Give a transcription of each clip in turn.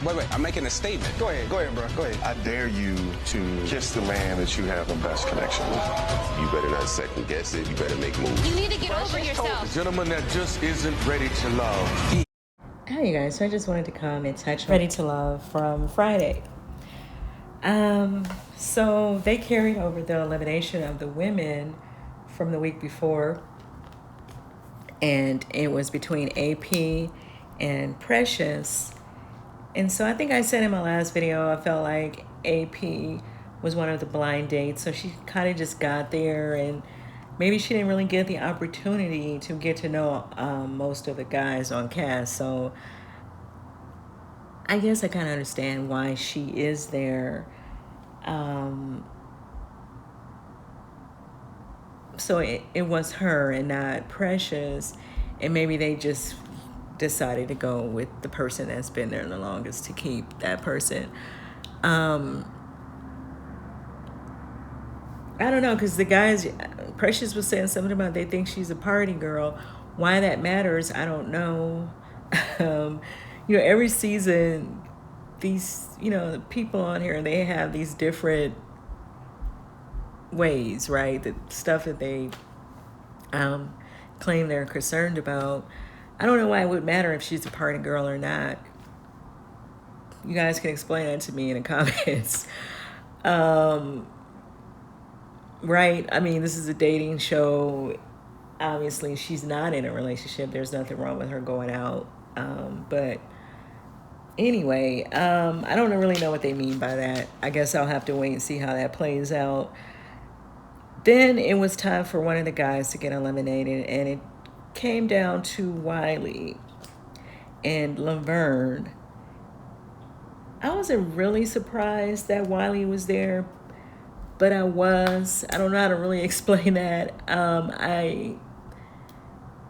Wait, I'm making a statement. Go ahead, bro. Go ahead. I dare you to kiss the man that you have the best connection with. You better not second guess it. You better make moves. You need to get over yourself. The gentleman that just isn't ready to love. Hi, you guys. So I just wanted to come and touch on Ready to Love from Friday. So they carried over the elimination of the women from the week before, and it was between AP and Precious. And so I think I said in my last video, I felt like AP was one of the blind dates. So she kind of just got there, and maybe she didn't really get the opportunity to get to know most of the guys on cast. So I guess I kind of understand why she is there. So it was her and not Precious. And maybe they just decided to go with the person that's been there the longest to keep that person. I don't know, because the guys, Precious was saying something about they think she's a party girl. Why that matters, I don't know. Every season, these, the people on here, they have these different ways, right? The stuff that they claim they're concerned about. I don't know why it would matter if she's a party girl or not. You guys can explain that to me in the comments. Right? I mean, this is a dating show. Obviously, she's not in a relationship. There's nothing wrong with her going out. But anyway, I don't really know what they mean by that. I guess I'll have to wait and see how that plays out. Then it was time for one of the guys to get eliminated, and it came down to Wiley and Laverne. I wasn't really surprised that Wiley was there, but I don't know how to really explain that. I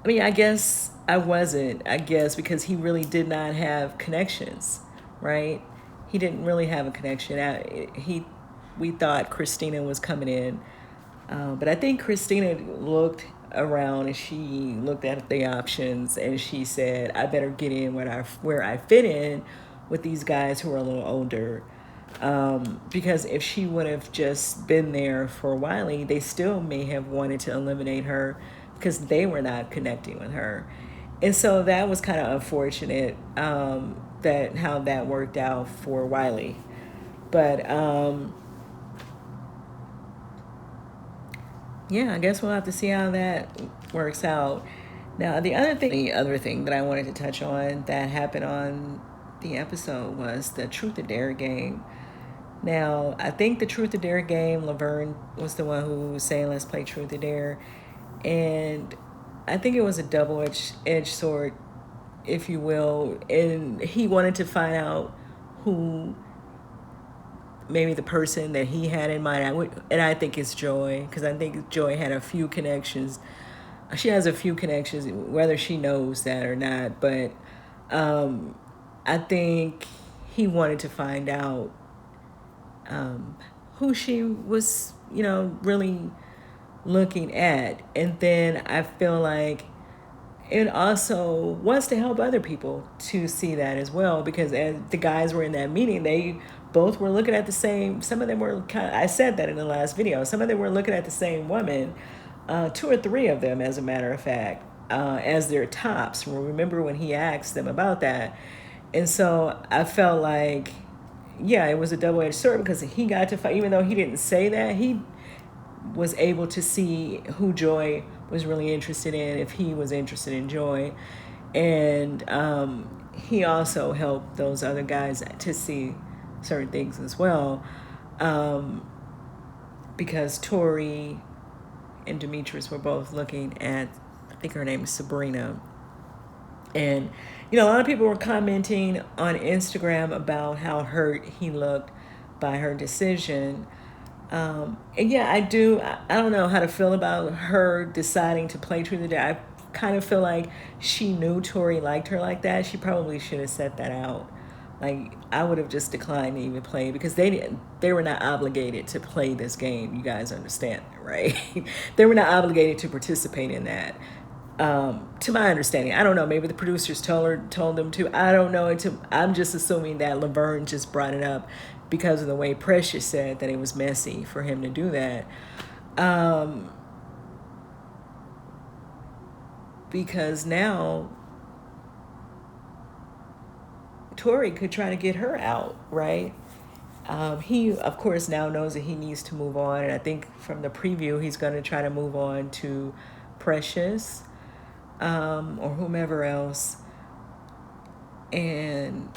guess I wasn't, because he really did not have connections, right? He didn't really have a connection. We thought Christina was coming in, but I think Christina looked around and she looked at the options and she said, I better get in where I fit in with these guys who are a little older. Because if she would have just been there for Wiley, they still may have wanted to eliminate her because they were not connecting with her. And so that was kind of unfortunate, that how that worked out for Wiley. But yeah, I guess we'll have to see how that works out. Now, the other thing that I wanted to touch on that happened on the episode was the Truth or Dare game. Now, I think the Truth or Dare game, Laverne was the one who was saying, let's play Truth or Dare. And I think it was a double-edged sword, if you will. And he wanted to find out who, maybe the person that he had in mind. And I think it's Joy, because I think Joy had a few connections. She has a few connections, whether she knows that or not. But I think he wanted to find out who she was, really looking at. And then I feel like it also wants to help other people to see that as well, because as the guys were in that meeting, they both were looking at the same, some of them were I said that in the last video, some of them were looking at the same woman, 2 or 3 of them, as a matter of fact, as their tops. Remember when he asked them about that? And so I felt like, yeah, it was a double-edged sword, because he got to fight, even though he didn't say that, he was able to see who Joy was really interested in, if he was interested in Joy. And he also helped those other guys to see certain things as well, because Tori and Demetrius were both looking at, I think her name is Sabrina. And, a lot of people were commenting on Instagram about how hurt he looked by her decision. And yeah, I don't know how to feel about her deciding to play Truth or Dare. I kind of feel like she knew Tori liked her like that. She probably should have set that out. Like, I would have just declined to even play, because they were not obligated to play this game. You guys understand that, right? They were not obligated to participate in that. To my understanding, I don't know. Maybe the producers told them to. I don't know. I'm just assuming that Laverne just brought it up because of the way Precious said that it was messy for him to do that. Because now Tori could try to get her out, right? He, of course, now knows that he needs to move on. And I think from the preview, he's going to try to move on to Precious or whomever else. And,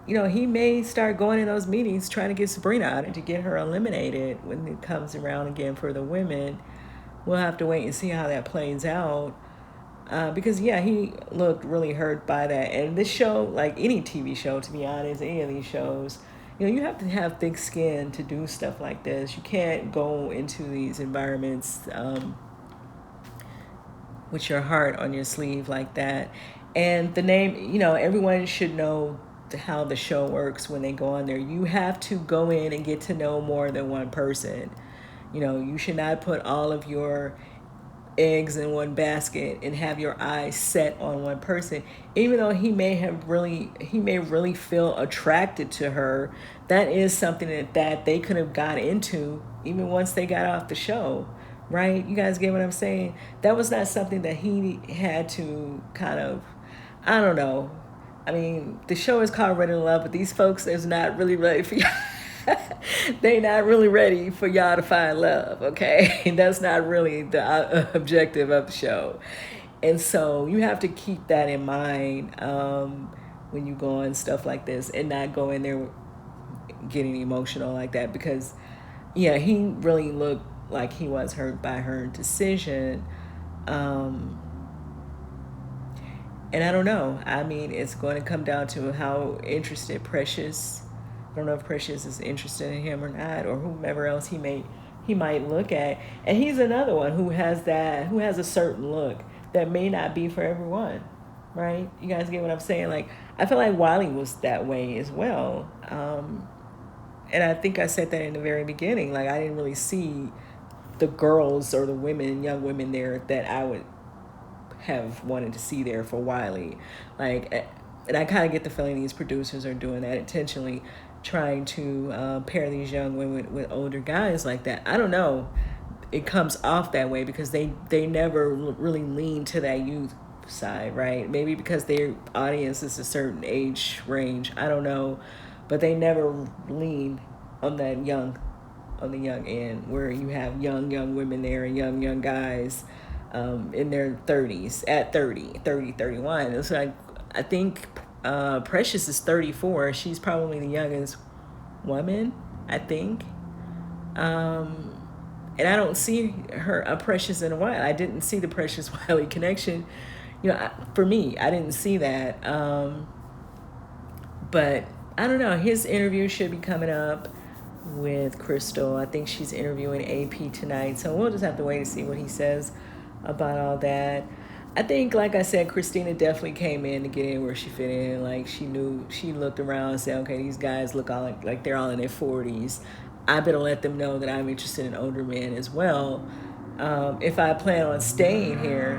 he may start going in those meetings trying to get Sabrina out and to get her eliminated when it comes around again for the women. We'll have to wait and see how that plays out. Because, he looked really hurt by that. And this show, like any TV show, to be honest, any of these shows, you have to have thick skin to do stuff like this. You can't go into these environments with your heart on your sleeve like that. And the name, everyone should know how the show works when they go on there. You have to go in and get to know more than one person. You should not put all of your eggs in one basket and have your eyes set on one person. Even though he may really feel attracted to her, that is something that they could have got into even once they got off the show, right? You guys get what I'm saying? That was not something that he had to kind of, I don't know. I mean, the show is called Ready to Love, but these folks is not really ready for y'all. They not really ready for y'all to find love, okay? That's not really the objective of the show. And so you have to keep that in mind when you go on stuff like this and not go in there getting emotional like that because, he really looked like he was hurt by her decision. And I don't know. I mean, it's going to come down to how interested Precious. I don't know if Precious is interested in him or not, or whomever else he might look at. And he's another one who has a certain look that may not be for everyone, right? You guys get what I'm saying? Like, I feel like Wiley was that way as well. And I think I said that in the very beginning. Like, I didn't really see the girls or the women, young women there that I would have wanted to see there for Wiley. Like, and I kind of get the feeling these producers are doing that intentionally, trying to pair these young women with older guys like that. I don't know. It comes off that way because they never really lean to that youth side, right? Maybe because their audience is a certain age range. I don't know. But they never lean on the young end where you have young women there and young guys in their 30s, at 31. It's like, I think Precious is 34. She's probably the youngest woman, I think. And I don't see a Precious in a while. I didn't see the Precious Wiley connection. For me, I didn't see that. But I don't know. His interview should be coming up with Crystal. I think she's interviewing AP tonight. So we'll just have to wait to see what he says about all that. I think, like I said, Christina definitely came in to get in where she fit in. Like, she looked around and said, okay, these guys look all like they're all in their 40s. I better let them know that I'm interested in older men as well. If I plan on staying here,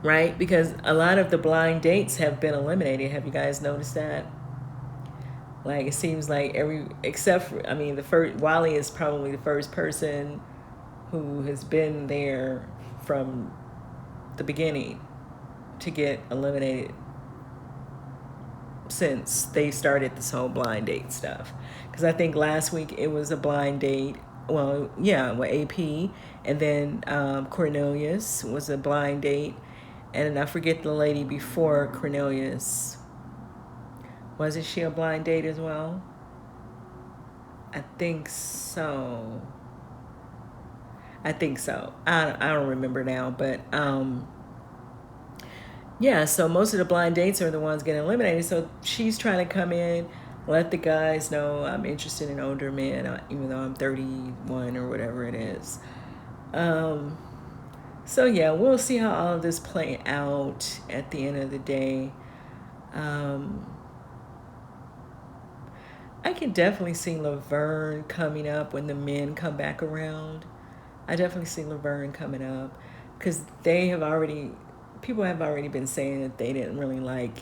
right? Because a lot of the blind dates have been eliminated. Have you guys noticed that? Like, it seems like the first, Wiley is probably the first person who has been there from the beginning to get eliminated since they started this whole blind date stuff. Because I think last week it was a blind date. Well, yeah, with AP. And then Cornelius was a blind date. And I forget the lady before Cornelius. Wasn't she a blind date as well? I think so. I don't remember now, but so most of the blind dates are the ones getting eliminated. So she's trying to come in, let the guys know I'm interested in older men, even though I'm 31 or whatever it is. So yeah, we'll see how all of this play out at the end of the day. I can definitely see Laverne coming up when the men come back around. I definitely see Laverne coming up because people have already been saying that they didn't really like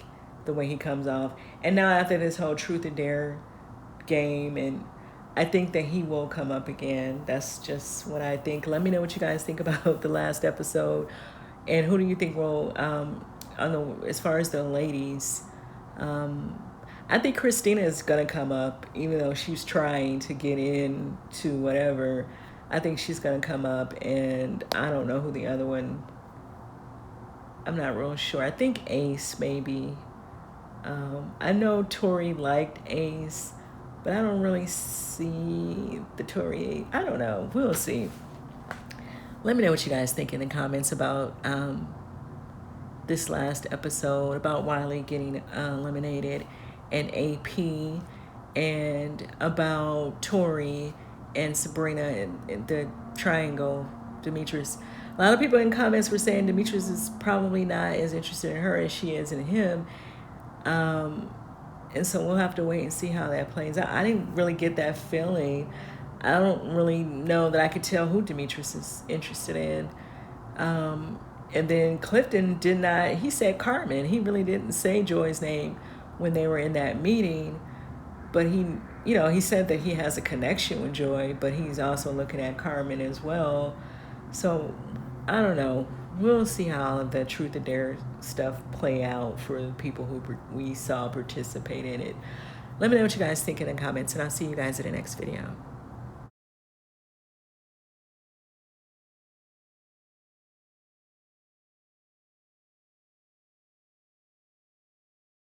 the way he comes off. And now after this whole Truth or Dare game, and I think that he will come up again. That's just what I think. Let me know what you guys think about the last episode, and who do you think will, as far as the ladies, I think Christina is gonna come up, even though she's trying to get in to whatever. I think she's gonna come up, and I don't know who the other one. I'm not real sure. I think Ace maybe. I know Tori liked Ace, but I don't really see the Tori. I don't know. We'll see. Let me know what you guys think in the comments about this last episode, about Wiley getting eliminated, and AP, and about Tori and Sabrina and the triangle, Demetrius. A lot of people in comments were saying Demetrius is probably not as interested in her as she is in him. And so we'll have to wait and see how that plays out. I didn't really get that feeling. I don't really know that I could tell who Demetrius is interested in. And then Clifton did not, he said Carmen. He really didn't say Joy's name when they were in that meeting. But he said that he has a connection with Joy, but he's also looking at Carmen as well. So I don't know. We'll see how all of the Truth or Dare stuff play out for the people who we saw participate in it. Let me know what you guys think in the comments, and I'll see you guys in the next video.